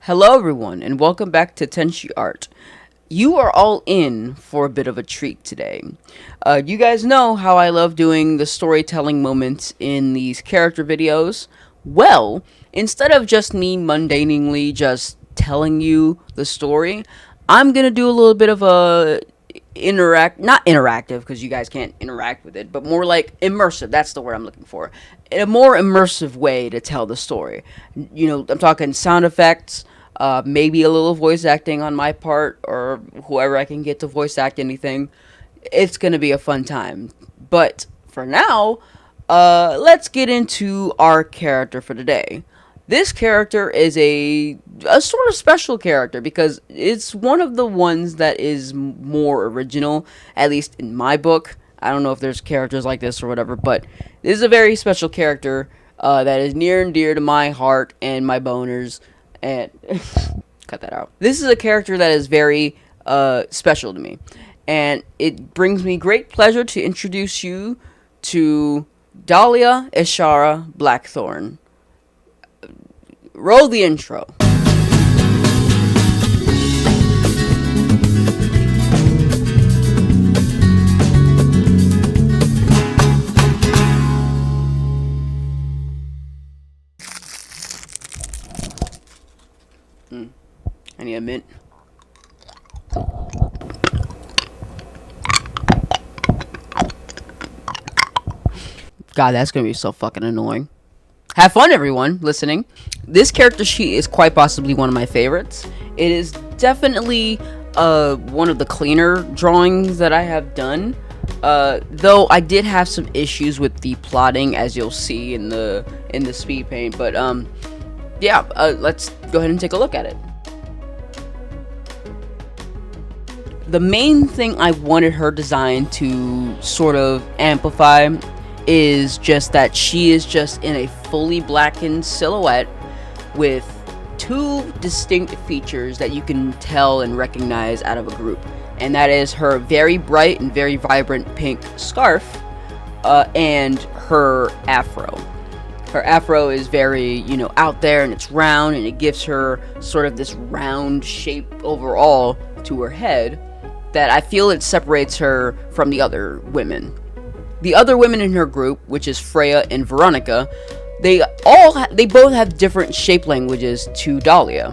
Hello everyone and welcome back to Tenshi Art. You are all in for a bit of a treat today. You guys know how I love doing the storytelling moments in these character videos. Well, instead of just me mundanely just telling you the story, I'm gonna do a little bit of a not interactive because you guys can't interact with it, but more like immersive. That's the word I'm looking for. A more immersive way to tell the story. I'm talking sound effects, maybe a little voice acting on my part or whoever I can get to voice act anything. It's gonna be a fun time. But for now, let's get into our character for today. This character is a sort of special character because it's one of the ones that is more original, at least in my book. I don't know if there's characters like this or whatever, but this is a very special character that is near and dear to my heart and my boners. And cut that out. This is a character that is very special to me, and it brings me great pleasure to introduce you to Dhalia Eshara Blackthorne. Roll the intro. I need a mint. God, that's gonna be so fucking annoying. Have fun, everyone, listening. This character sheet is quite possibly one of my favorites. It is definitely one of the cleaner drawings that I have done. Though I did have some issues with the plotting, as you'll see in the speed paint. But let's go ahead and take a look at it. The main thing I wanted her design to sort of amplify is just that she is just in a fully blackened silhouette with two distinct features that you can tell and recognize out of a group, and that is her very bright and very vibrant pink scarf and her afro. Her afro is very, out there, and it's round, and it gives her sort of this round shape overall to her head that I feel it separates her from the other women. The other women in her group, which is Freya and Veronica, they both have different shape languages to Dhalia.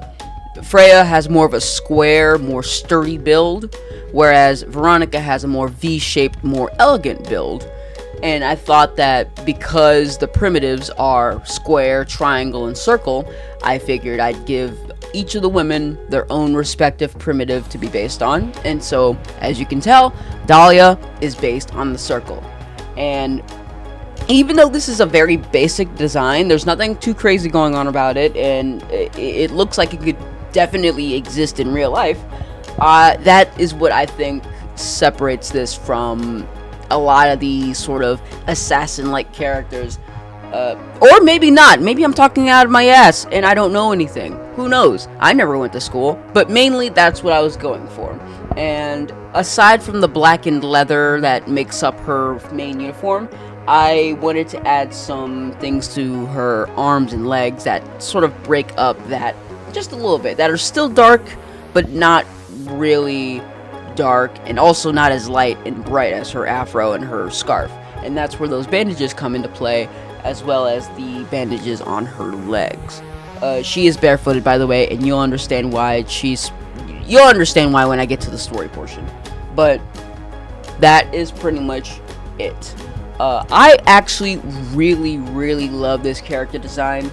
Freya has more of a square, more sturdy build, whereas Veronica has a more V-shaped, more elegant build. And I thought that because the primitives are square, triangle, and circle, I figured I'd give each of the women their own respective primitive to be based on. And so, as you can tell, Dhalia is based on the circle. And even though this is a very basic design, there's nothing too crazy going on about it, and it looks like it could definitely exist in real life. That is what I think separates this from a lot of the sort of assassin-like characters. Or maybe not. Maybe I'm talking out of my ass and I don't know anything. Who knows? I never went to school. But mainly that's what I was going for. And aside from the blackened leather that makes up her main uniform, I wanted to add some things to her arms and legs that sort of break up that just a little bit. That are still dark, but not really dark, and also not as light and bright as her afro and her scarf. And that's where those bandages come into play, as well as the bandages on her legs. She is barefooted, by the way, and you'll understand why when I get to the story portion. But that is pretty much it. I actually really love this character design.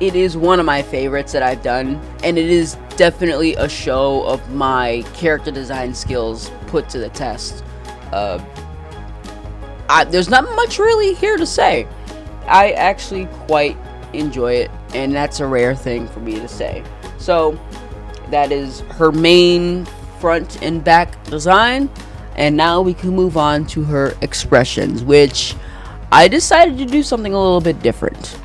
It is one of my favorites that I've done, and it is definitely a show of my character design skills put to the test. There's not much really here to say. I actually quite enjoy it, and that's a rare thing for me to say. So that is her main front and back design, and now we can move on to her expressions, which I decided to do something a little bit different.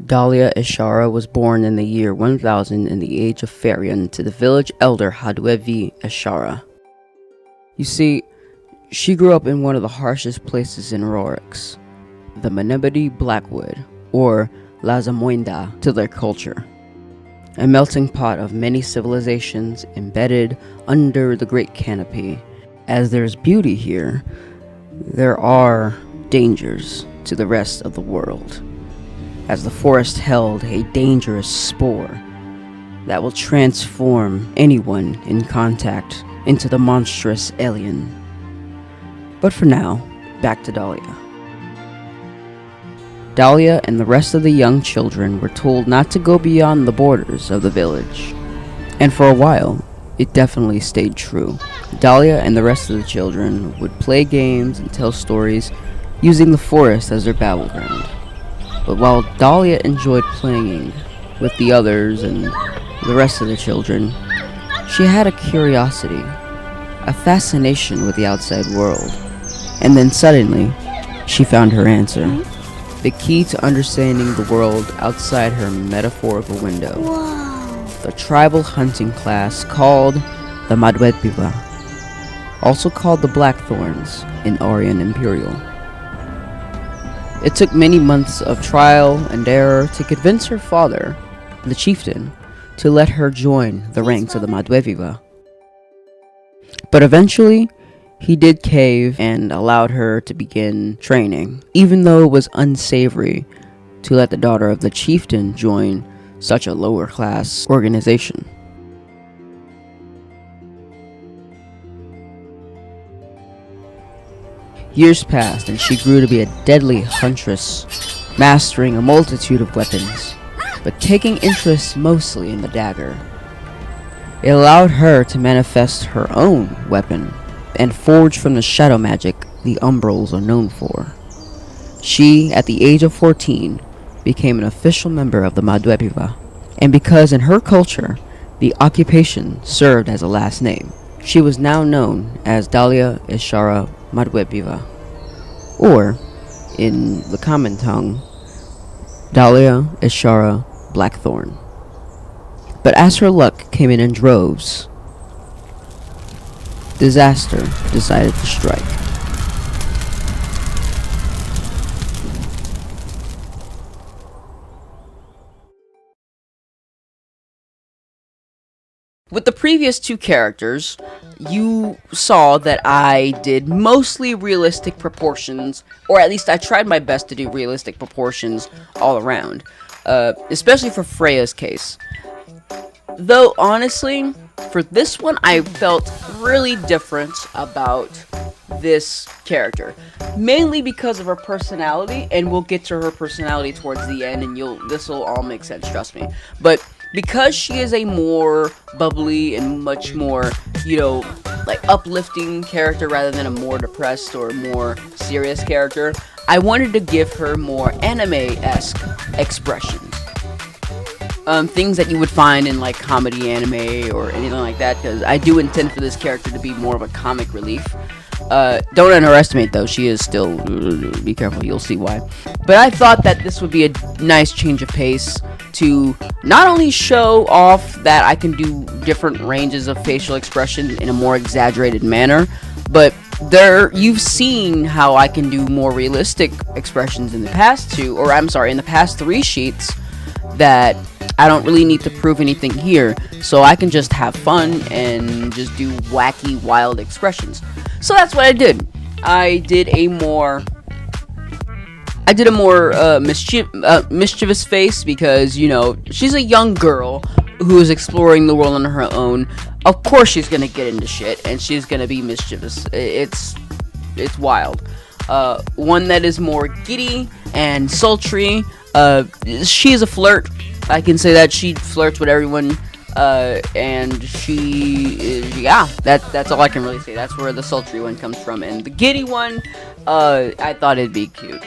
Dhalia Eshara was born in the year 1000 in the age of Farion to the village elder Haduevi Eshara. You see, she grew up in one of the harshest places in ROARIX, the Manebedi Blackwood, or La Zamoinda to their culture. A melting pot of many civilizations embedded under the great canopy. As there's beauty here, there are dangers to the rest of the world, as the forest held a dangerous spore that will transform anyone in contact into the monstrous alien. But for now, back to Dhalia. Dhalia and the rest of the young children were told not to go beyond the borders of the village. And for a while, it definitely stayed true. Dhalia and the rest of the children would play games and tell stories using the forest as their battleground. But while Dhalia enjoyed playing with the others and the rest of the children, she had a curiosity, a fascination with the outside world. And then suddenly, she found her answer. The key to understanding the world outside her metaphorical window. Wow. The tribal hunting class called the Madwedpiva, also called the Blackthorns in Aryan Imperial. It took many months of trial and error to convince her father, the chieftain, to let her join the ranks of the Madwedpiva. But eventually, he did cave and allowed her to begin training, even though it was unsavory to let the daughter of the chieftain join such a lower class organization. Years passed and she grew to be a deadly huntress, mastering a multitude of weapons, but taking interest mostly in the dagger. It allowed her to manifest her own weapon and forge from the shadow magic the Umbrals are known for. She, at the age of 14, became an official member of the Madwedpiva, and because in her culture, the occupation served as a last name, she was now known as Dhalia Eshara Madwedpiva, or, in the common tongue, Dhalia Eshara Blackthorne. But as her luck came in droves, disaster decided to strike. With the previous two characters, you saw that I did mostly realistic proportions, or at least I tried my best to do realistic proportions all around, especially for Freya's case. Though honestly, for this one, I felt really different about this character, mainly because of her personality, and we'll get to her personality towards the end, and this will all make sense, trust me. But because she is a more bubbly and much more, like uplifting character rather than a more depressed or more serious character, I wanted to give her more anime-esque expressions. Things that you would find in like comedy anime or anything like that, because I do intend for this character to be more of a comic relief. Don't underestimate though, she is still, be careful, you'll see why. But I thought that this would be a nice change of pace to not only show off that I can do different ranges of facial expression in a more exaggerated manner, but you've seen how I can do more realistic expressions in the past in the past 3 sheets, that I don't really need to prove anything here, so I can just have fun and just do wacky, wild expressions. So that's what I did. I did a more mischievous face because, she's a young girl who is exploring the world on her own. Of course she's gonna get into shit, and she's gonna be mischievous. It's wild. One that is more giddy and sultry. She is a flirt. I can say that she flirts with everyone, and that's all I can really say. That's where the sultry one comes from, and the giddy one, I thought it'd be cute.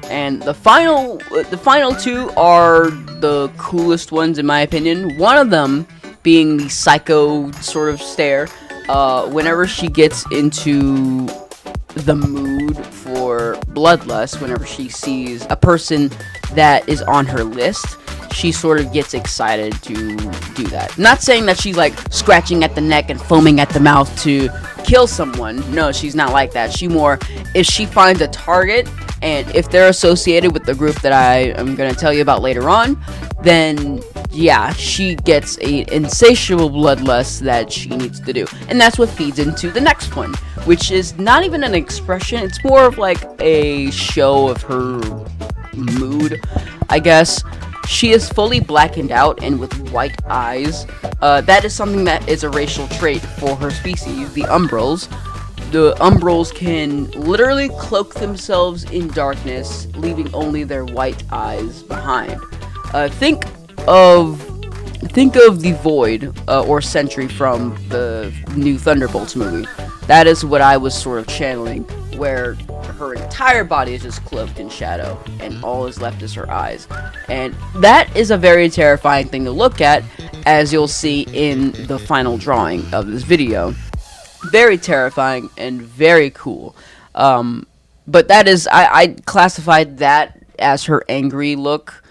And the final 2 are the coolest ones in my opinion. One of them being the psycho sort of stare. Whenever she gets into the mood for bloodlust, whenever she sees a person that is on her list, she sort of gets excited to do that. Not saying that she's like scratching at the neck and foaming at the mouth to kill someone. No, she's not like that. She more, if she finds a target And if they're associated with the group that I am going to tell you about later on, then yeah, she gets a insatiable bloodlust that she needs to do. And that's what feeds into the next one, which is not even an expression. It's more of like a show of her mood, I guess. She is fully blackened out and with white eyes. That is something that is a racial trait for her species, the Umbrals. The Umbrals can literally cloak themselves in darkness, leaving only their white eyes behind. Think of the Void or Sentry from the new Thunderbolts movie. That is what I was sort of channeling, where her entire body is just cloaked in shadow, and all is left is her eyes. And that is a very terrifying thing to look at, as you'll see in the final drawing of this video. Very terrifying and very cool. But that is, I classified that as her angry look,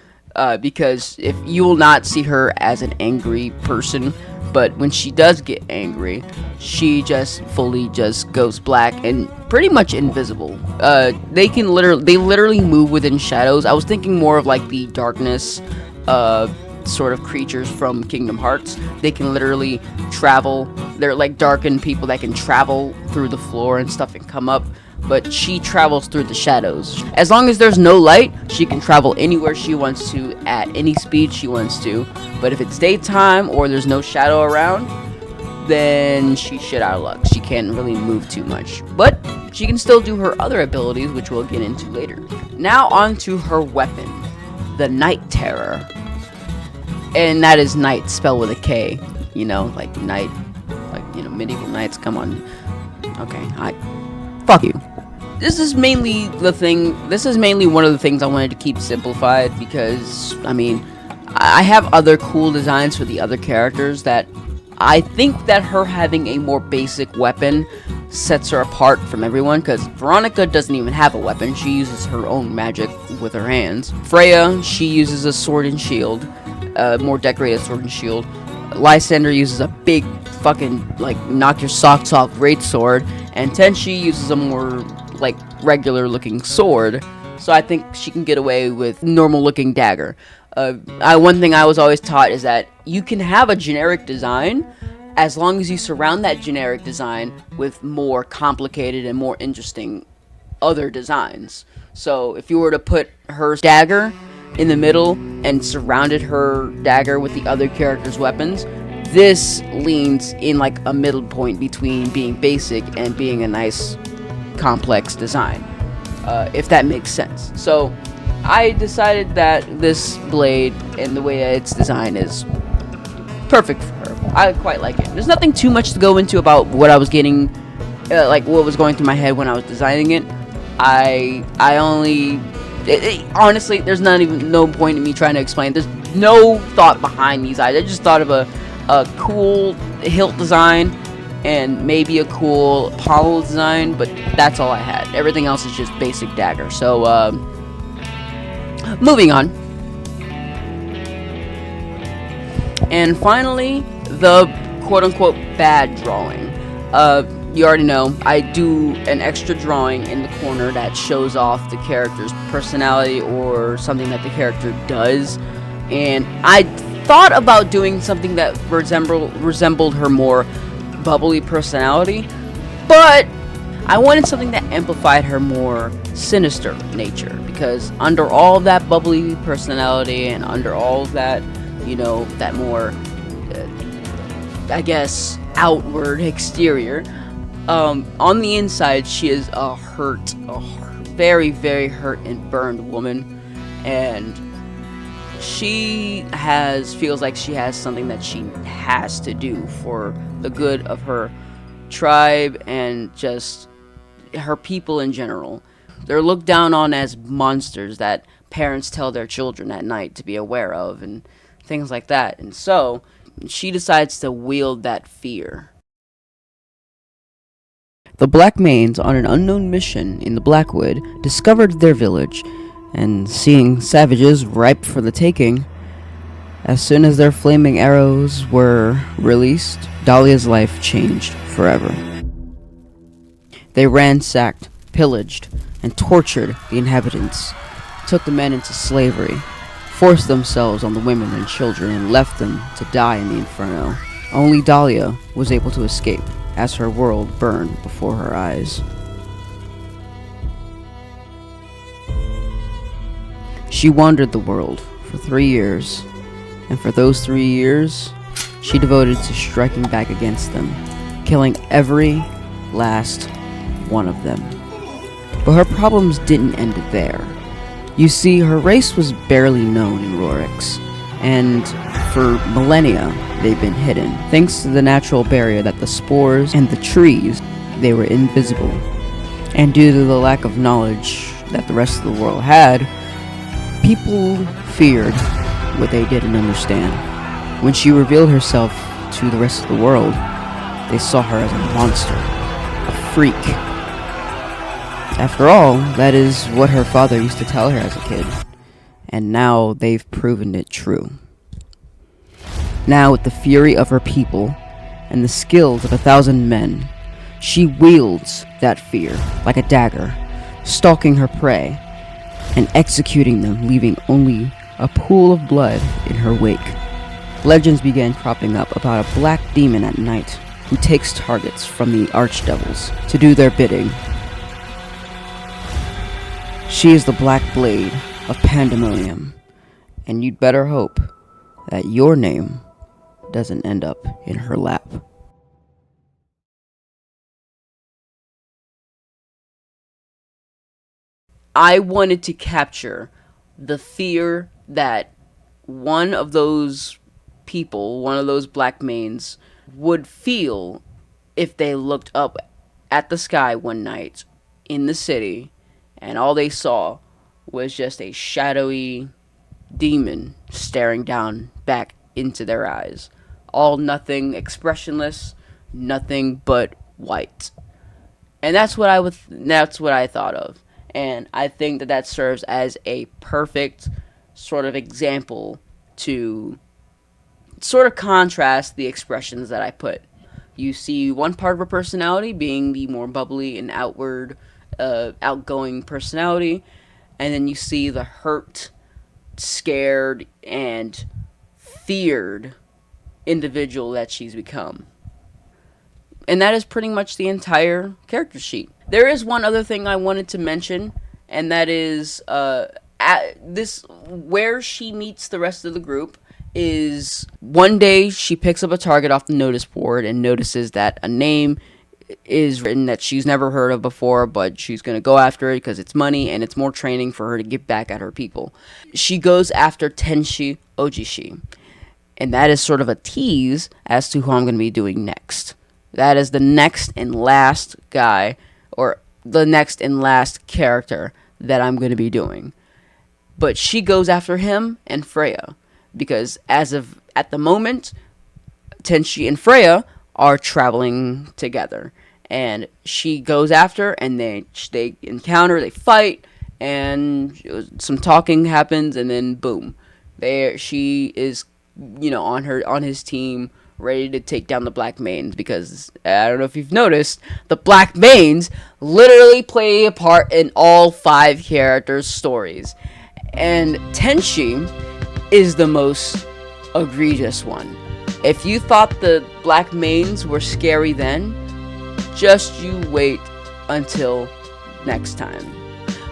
because if you will not see her as an angry person, but when she does get angry, she just fully just goes black and pretty much invisible. They literally move within shadows. I was thinking more of like the darkness, sort of creatures from Kingdom Hearts. They can literally travel. They're like darkened people that can travel through the floor and stuff and come up. But she travels through the shadows. As long as there's no light, she can travel anywhere she wants to at any speed she wants to. But if it's daytime or there's no shadow around, then she's shit out of luck. She can't really move too much. But she can still do her other abilities, which we'll get into later. Now on to her weapon, the Night Terror. And that is night spelled with a K. You know, like night, like, you know, medieval knights. Come on. Okay, fuck you. This is mainly one of the things I wanted to keep simplified, because, I mean, I have other cool designs for the other characters that I think that her having a more basic weapon sets her apart from everyone, because Veronica doesn't even have a weapon. She uses her own magic with her hands. Freya, she uses a sword and shield, more decorated sword and shield. Lysander uses a big fucking, like, knock your socks off great sword, and Tenchi uses a more, like, regular looking sword. So I think she can get away with normal looking dagger. One thing I was always taught is that you can have a generic design as long as you surround that generic design with more complicated and more interesting other designs. So if you were to put her dagger in the middle and surrounded her dagger with the other characters' weapons, this leans in like a middle point between being basic and being a nice complex design, if that makes sense. So I decided that this blade and the way that it's designed is perfect for her. I quite like it. There's nothing too much to go into about what I was getting, like what was going through my head when I was designing it. Honestly, there's no point in me trying to explain. There's no thought behind these eyes. I just thought of a cool hilt design and maybe a cool pommel design, but that's all I had. Everything else is just basic dagger. So, moving on. And finally, the quote-unquote bad drawing. You already know, I do an extra drawing in the corner that shows off the character's personality or something that the character does. And I thought about doing something that resembled her more bubbly personality, but I wanted something that amplified her more sinister nature, because under all of that bubbly personality and under all of that, you know, that more, I guess, outward exterior, on the inside, she is a very, very hurt and burned woman, and she feels like she has something that she has to do for the good of her tribe and just her people in general. They're looked down on as monsters that parents tell their children at night to be aware of and things like that. And so she decides to wield that fear. The Blackmanes, on an unknown mission in the Blackwood, discovered their village, and seeing savages ripe for the taking, as soon as their flaming arrows were released, Dhalia's life changed forever. They ransacked, pillaged, and tortured the inhabitants, took the men into slavery, forced themselves on the women and children, and left them to die in the inferno. Only Dhalia was able to escape as her world burned before her eyes. She wandered the world for 3 years, and for those 3 years, she devoted to striking back against them, killing every last one of them. But her problems didn't end there. You see, her race was barely known in ROARIX, and for millennia, they've been hidden. Thanks to the natural barrier that the spores and the trees, they were invisible. And due to the lack of knowledge that the rest of the world had, people feared what they didn't understand. When she revealed herself to the rest of the world, they saw her as a monster, a freak. After all, that is what her father used to tell her as a kid, and now they've proven it true. Now, with the fury of her people and the skills of 1,000 men, she wields that fear like a dagger, stalking her prey and executing them, leaving only a pool of blood in her wake. Legends began cropping up about a black demon at night who takes targets from the archdevils to do their bidding. She is the Black Blade of Pandemonium, and you'd better hope that your name doesn't end up in her lap. I wanted to capture the fear that one of those people, one of those black mains, would feel if they looked up at the sky one night in the city and all they saw was just a shadowy demon staring down back into their eyes. All nothing, expressionless, nothing but white. And that's what I thought of. And I think that serves as a perfect sort of example to sort of contrast the expressions that I put. You see one part of her personality being the more bubbly and outgoing personality, and then you see the hurt, scared, and feared individual that she's become. And that is pretty much the entire character sheet. There is one other thing I wanted to mention, and that is where she meets the rest of the group is one day she picks up a target off the notice board and notices that a name is written that she's never heard of before, but she's going to go after it because it's money and it's more training for her to get back at her people. She goes after Tenshi Ojishi, and that is sort of a tease as to who I'm going to be doing next. That is the next and last guy, or the next and last character that I'm going to be doing. But she goes after him and Freya, because as of at the moment, Tenshi and Freya are traveling together, and she goes after, and they encounter, they fight, and some talking happens, and then boom, she is, on his team, ready to take down the Black Mains, because I don't know if you've noticed, the Black Mains literally play a part in all 5 characters' stories, and Tenshi is the most egregious one. If you thought the Black Mains were scary then, just you wait until next time.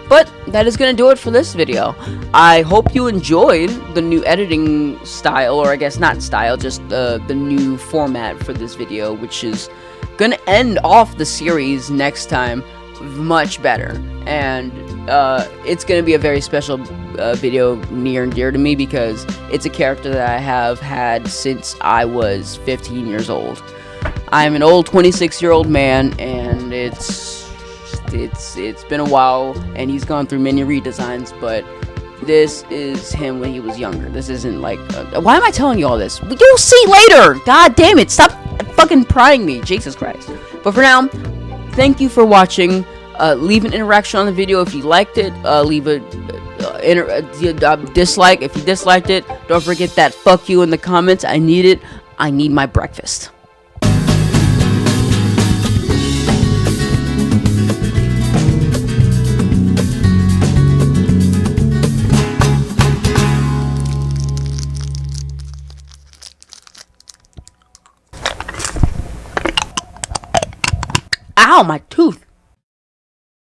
But that is going to do it for this video. I hope you enjoyed the new editing style, or I guess not style, just the new format for this video, which is going to end off the series next time much better. And it's going to be a very special video, near and dear to me, because it's a character that I have had since I was 15 years old. I'm an old 26-year-old man, and it's been a while, and he's gone through many redesigns, but this is him when he was younger. This isn't like why am I telling you all this? You'll see later. God damn it, stop fucking prying me, Jesus Christ. But for now, thank you for watching. Leave an interaction on the video if you liked it. Leave a dislike if you disliked it. Don't forget that fuck you in the comments. I need it. I need my breakfast. Ow, my tooth.